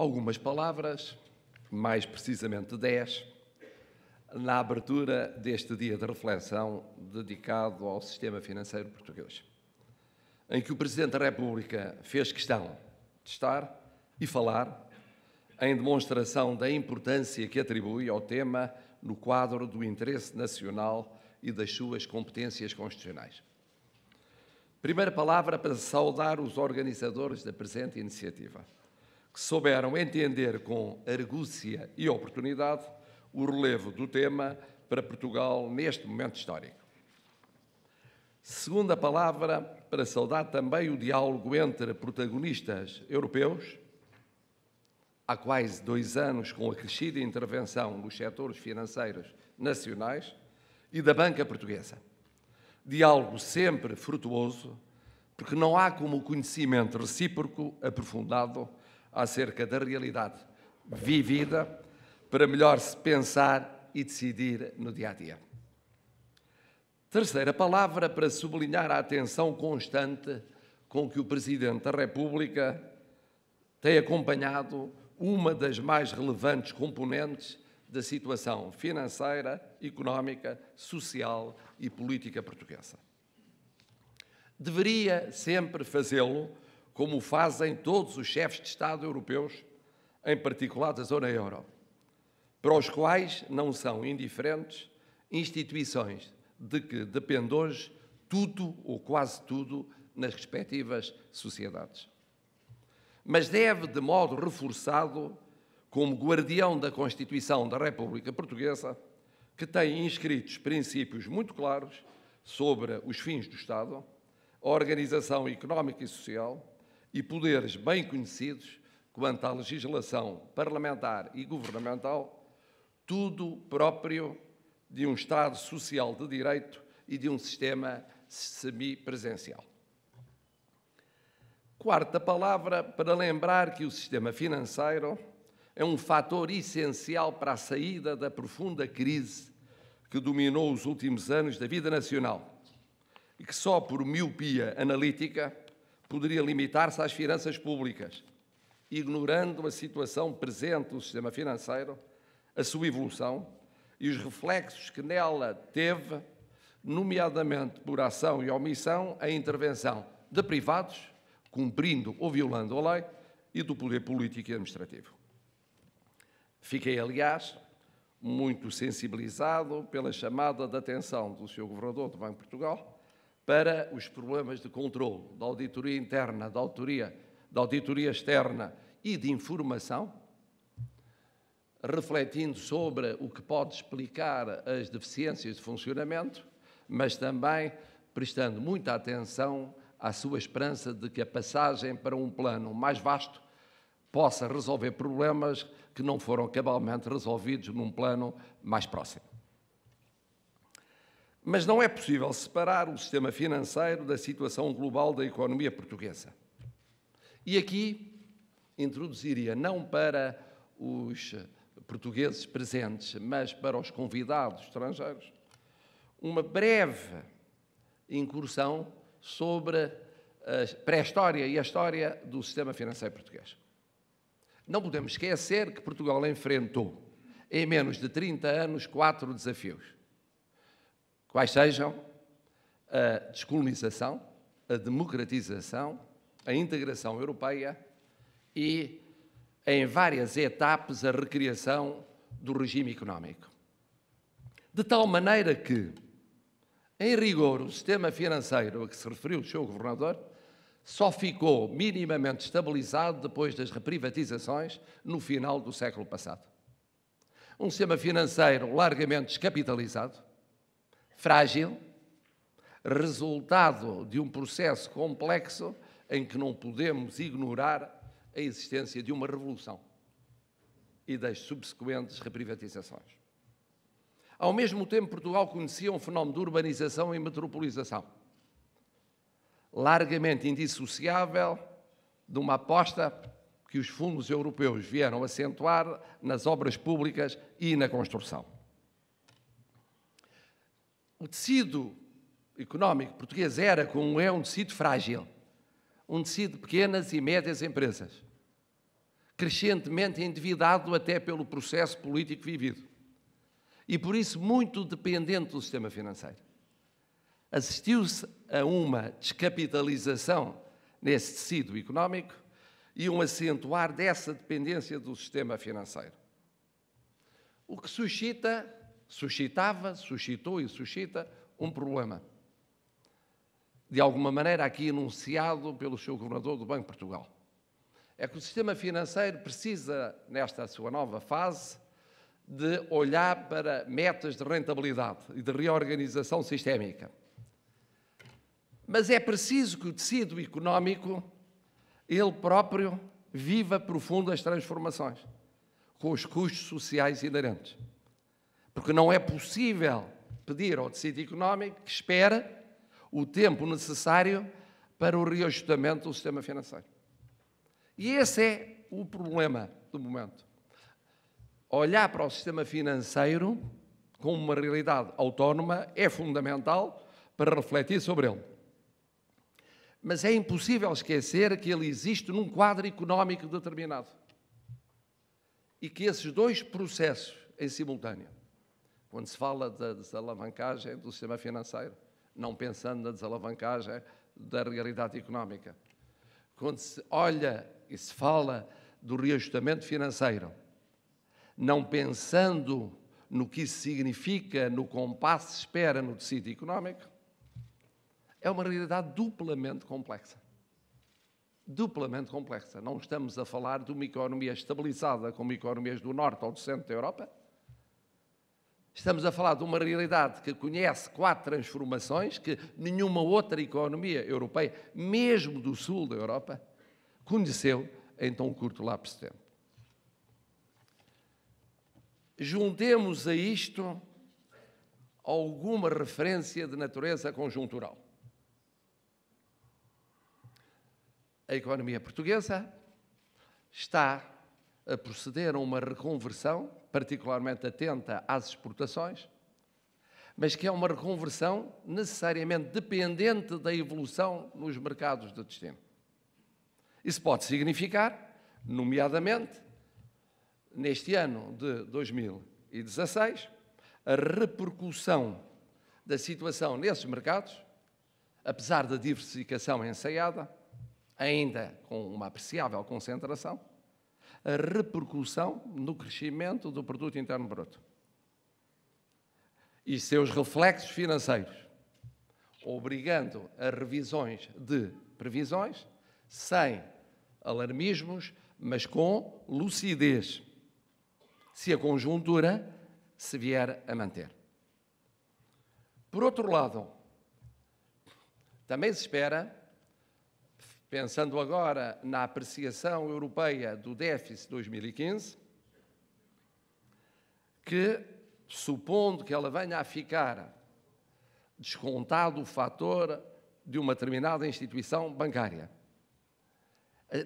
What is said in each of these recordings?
algumas palavras, mais precisamente 10, na abertura deste dia de reflexão dedicado ao sistema financeiro português, em que o Presidente da República fez questão de estar e falar em demonstração da importância que atribui ao tema no quadro do interesse nacional e das suas competências constitucionais. Primeira palavra para saudar os organizadores da presente iniciativa, que souberam entender com argúcia e oportunidade o relevo do tema para Portugal neste momento histórico. Segunda palavra para saudar também o diálogo entre protagonistas europeus, há quase 2 anos com a crescida intervenção nos setores financeiros nacionais e da banca portuguesa. Diálogo sempre frutuoso, porque não há como o conhecimento recíproco aprofundado acerca da realidade vivida para melhor se pensar e decidir no dia-a-dia. Terceira palavra para sublinhar a atenção constante com que o Presidente da República tem acompanhado uma das mais relevantes componentes da situação financeira, económica, social e política portuguesa. Deveria sempre fazê-lo como fazem todos os chefes de Estado europeus, em particular da zona euro, para os quais não são indiferentes instituições de que depende hoje tudo ou quase tudo nas respectivas sociedades. Mas deve, de modo reforçado, como guardião da Constituição da República Portuguesa, que tem inscritos princípios muito claros sobre os fins do Estado, a organização económica e social e poderes bem conhecidos quanto à legislação parlamentar e governamental, tudo próprio de um Estado social de direito e de um sistema semipresencial. Quarta palavra para lembrar que o sistema financeiro é um fator essencial para a saída da profunda crise que dominou os últimos anos da vida nacional e que só por miopia analítica poderia limitar-se às finanças públicas, ignorando a situação presente do sistema financeiro, a sua evolução e os reflexos que nela teve, nomeadamente por ação e omissão, a intervenção de privados, cumprindo ou violando a lei, e do poder político e administrativo. Fiquei, aliás, muito sensibilizado pela chamada de atenção do Sr. Governador do Banco de Portugal para os problemas de controle, da auditoria interna, da auditoria externa e de informação, refletindo sobre o que pode explicar as deficiências de funcionamento, mas também prestando muita atenção à sua esperança de que a passagem para um plano mais vasto possa resolver problemas que não foram cabalmente resolvidos num plano mais próximo. Mas não é possível separar o sistema financeiro da situação global da economia portuguesa. E aqui introduziria, não para os portugueses presentes, mas para os convidados estrangeiros, uma breve incursão sobre a pré-história e a história do sistema financeiro português. Não podemos esquecer que Portugal enfrentou, em menos de 30 anos, 4 desafios, quais sejam a descolonização, a democratização, a integração europeia e, em várias etapas, a recriação do regime económico. De tal maneira que, em rigor, o sistema financeiro a que se referiu o Sr. Governador só ficou minimamente estabilizado depois das reprivatizações no final do século passado. Um sistema financeiro largamente descapitalizado, frágil, resultado de um processo complexo em que não podemos ignorar a existência de uma revolução e das subsequentes reprivatizações. Ao mesmo tempo, Portugal conhecia um fenómeno de urbanização e metropolização, largamente indissociável de uma aposta que os fundos europeus vieram acentuar nas obras públicas e na construção. O tecido económico português era, como é, um tecido frágil, um tecido de pequenas e médias empresas, crescentemente endividado até pelo processo político vivido. E por isso muito dependente do sistema financeiro. Assistiu-se a uma descapitalização nesse tecido económico e um acentuar dessa dependência do sistema financeiro. O que suscitou e suscita um problema. De alguma maneira aqui enunciado pelo Sr. Governador do Banco de Portugal. É que o sistema financeiro precisa, nesta sua nova fase, de olhar para metas de rentabilidade e de reorganização sistémica. Mas é preciso que o tecido económico, ele próprio, viva profundas transformações, com os custos sociais inerentes. Porque não é possível pedir ao tecido económico que espere o tempo necessário para o reajustamento do sistema financeiro. E esse é o problema do momento. Olhar para o sistema financeiro como uma realidade autónoma é fundamental para refletir sobre ele. Mas é impossível esquecer que ele existe num quadro económico determinado. E que esses dois processos em simultâneo, quando se fala da desalavancagem do sistema financeiro, não pensando na desalavancagem da realidade económica, quando se olha e se fala do reajustamento financeiro, não pensando no que isso significa no compasso de espera no tecido económico, é uma realidade duplamente complexa. Duplamente complexa. Não estamos a falar de uma economia estabilizada como economias do norte ou do centro da Europa. Estamos a falar de uma realidade que conhece 4 transformações que nenhuma outra economia europeia, mesmo do sul da Europa, conheceu em tão curto lapso de tempo. Juntemos a isto alguma referência de natureza conjuntural. A economia portuguesa está a proceder a uma reconversão, particularmente atenta às exportações, mas que é uma reconversão necessariamente dependente da evolução nos mercados de destino. Isso pode significar, nomeadamente, neste ano de 2016, a repercussão da situação nesses mercados, apesar da diversificação ensaiada, ainda com uma apreciável concentração, a repercussão no crescimento do produto interno bruto e seus reflexos financeiros, obrigando a revisões de previsões sem alarmismos, mas com lucidez, se a conjuntura se vier a manter. Por outro lado, também se espera, pensando agora na apreciação europeia do déficit 2015, que, supondo que ela venha a ficar descontado o fator de uma determinada instituição bancária,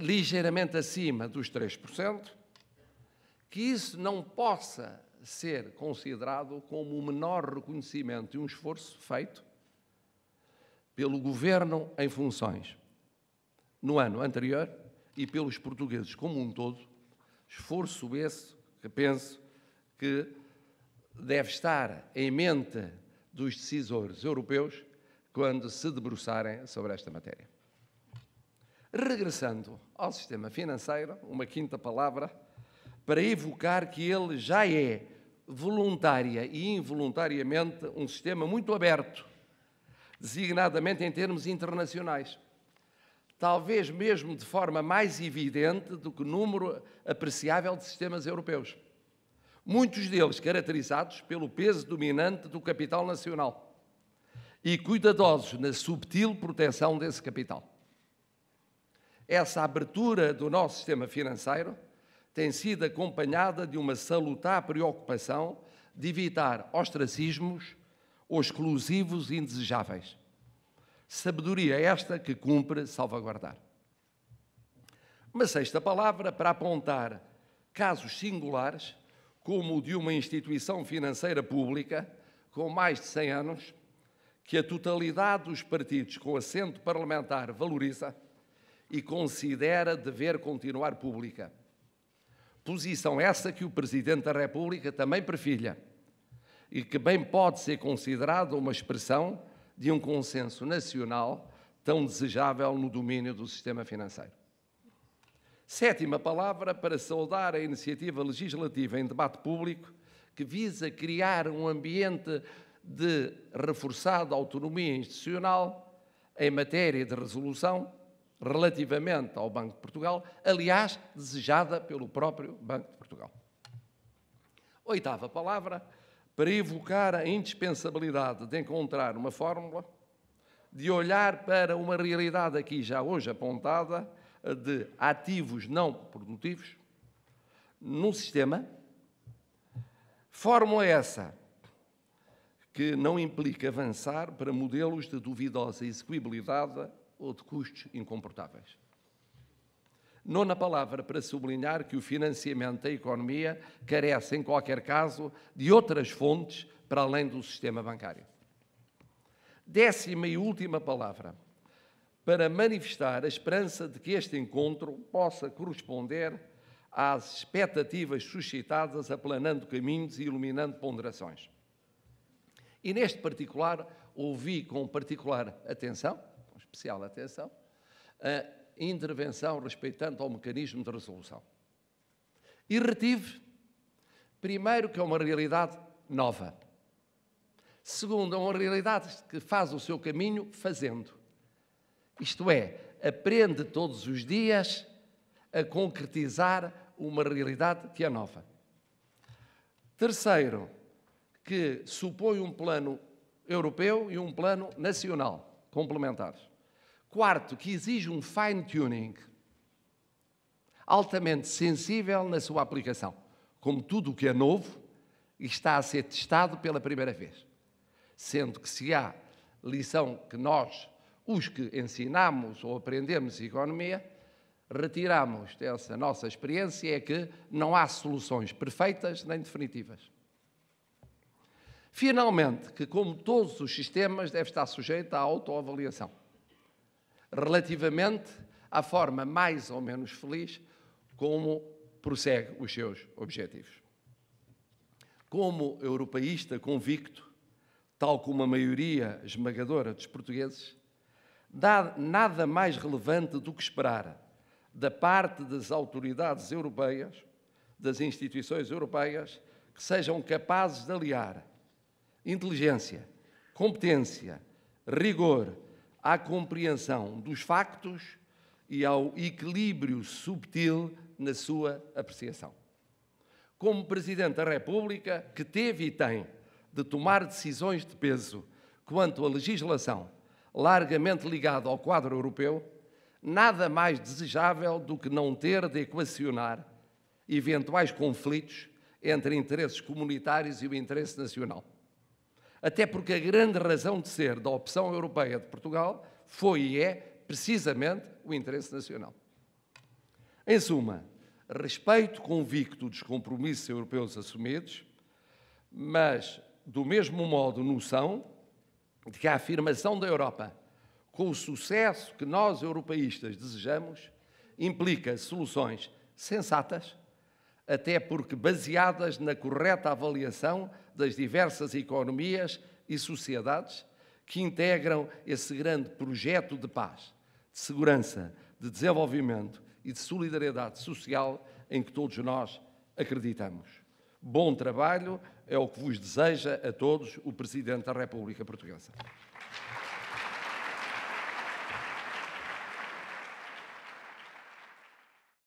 ligeiramente acima dos 3%, que isso não possa ser considerado como o menor reconhecimento de um esforço feito pelo Governo em funções no ano anterior e pelos portugueses como um todo, esforço esse que penso que deve estar em mente dos decisores europeus quando se debruçarem sobre esta matéria. Regressando ao sistema financeiro, uma quinta palavra, para evocar que ele já é, voluntária e involuntariamente, um sistema muito aberto, designadamente em termos internacionais. Talvez mesmo de forma mais evidente do que o número apreciável de sistemas europeus. Muitos deles caracterizados pelo peso dominante do capital nacional e cuidadosos na subtil proteção desse capital. Essa abertura do nosso sistema financeiro tem sido acompanhada de uma salutar preocupação de evitar ostracismos ou exclusivos indesejáveis. Sabedoria esta que cumpre salvaguardar. Uma sexta palavra para apontar casos singulares, como o de uma instituição financeira pública com mais de 100 anos, que a totalidade dos partidos com assento parlamentar valoriza e considera dever continuar pública. Posição essa que o Presidente da República também perfilha e que bem pode ser considerada uma expressão de um consenso nacional tão desejável no domínio do sistema financeiro. Sétima palavra para saudar a iniciativa legislativa em debate público que visa criar um ambiente de reforçada autonomia institucional em matéria de resolução relativamente ao Banco de Portugal, aliás, desejada pelo próprio Banco de Portugal. Oitava palavra, para evocar a indispensabilidade de encontrar uma fórmula, de olhar para uma realidade aqui já hoje apontada de ativos não produtivos num sistema, fórmula essa que não implica avançar para modelos de duvidosa execuibilidade ou de custos incomportáveis. Nona palavra para sublinhar que o financiamento da economia carece, em qualquer caso, de outras fontes para além do sistema bancário. Décima e última palavra para manifestar a esperança de que este encontro possa corresponder às expectativas suscitadas, aplanando caminhos e iluminando ponderações. E neste particular, ouvi com particular atenção, com especial atenção, a intervenção respeitante ao mecanismo de resolução. E retive, primeiro, que é uma realidade nova. Segundo, é uma realidade que faz o seu caminho fazendo. Isto é, aprende todos os dias a concretizar uma realidade que é nova. Terceiro, que supõe um plano europeu e um plano nacional, complementares. Quarto, que exige um fine-tuning altamente sensível na sua aplicação, como tudo o que é novo está a ser testado pela primeira vez. Sendo que se há lição que nós, os que ensinamos ou aprendemos economia, retiramos dessa nossa experiência é que não há soluções perfeitas nem definitivas. Finalmente, que como todos os sistemas deve estar sujeito à autoavaliação, relativamente à forma mais ou menos feliz como prossegue os seus objetivos. Como europeísta convicto, tal como a maioria esmagadora dos portugueses, nada mais relevante do que esperar da parte das autoridades europeias, das instituições europeias, que sejam capazes de aliar inteligência, competência, rigor à compreensão dos factos e ao equilíbrio subtil na sua apreciação. Como Presidente da República, que teve e tem de tomar decisões de peso quanto à legislação largamente ligada ao quadro europeu, nada mais desejável do que não ter de equacionar eventuais conflitos entre interesses comunitários e o interesse nacional. Até porque a grande razão de ser da opção europeia de Portugal foi e é, precisamente, o interesse nacional. Em suma, respeito convicto dos compromissos europeus assumidos, mas, do mesmo modo, noção de que a afirmação da Europa, com o sucesso que nós, europeístas, desejamos, implica soluções sensatas, até porque baseadas na correta avaliação das diversas economias e sociedades que integram esse grande projeto de paz, de segurança, de desenvolvimento e de solidariedade social em que todos nós acreditamos. Bom trabalho é o que vos deseja a todos o Presidente da República Portuguesa.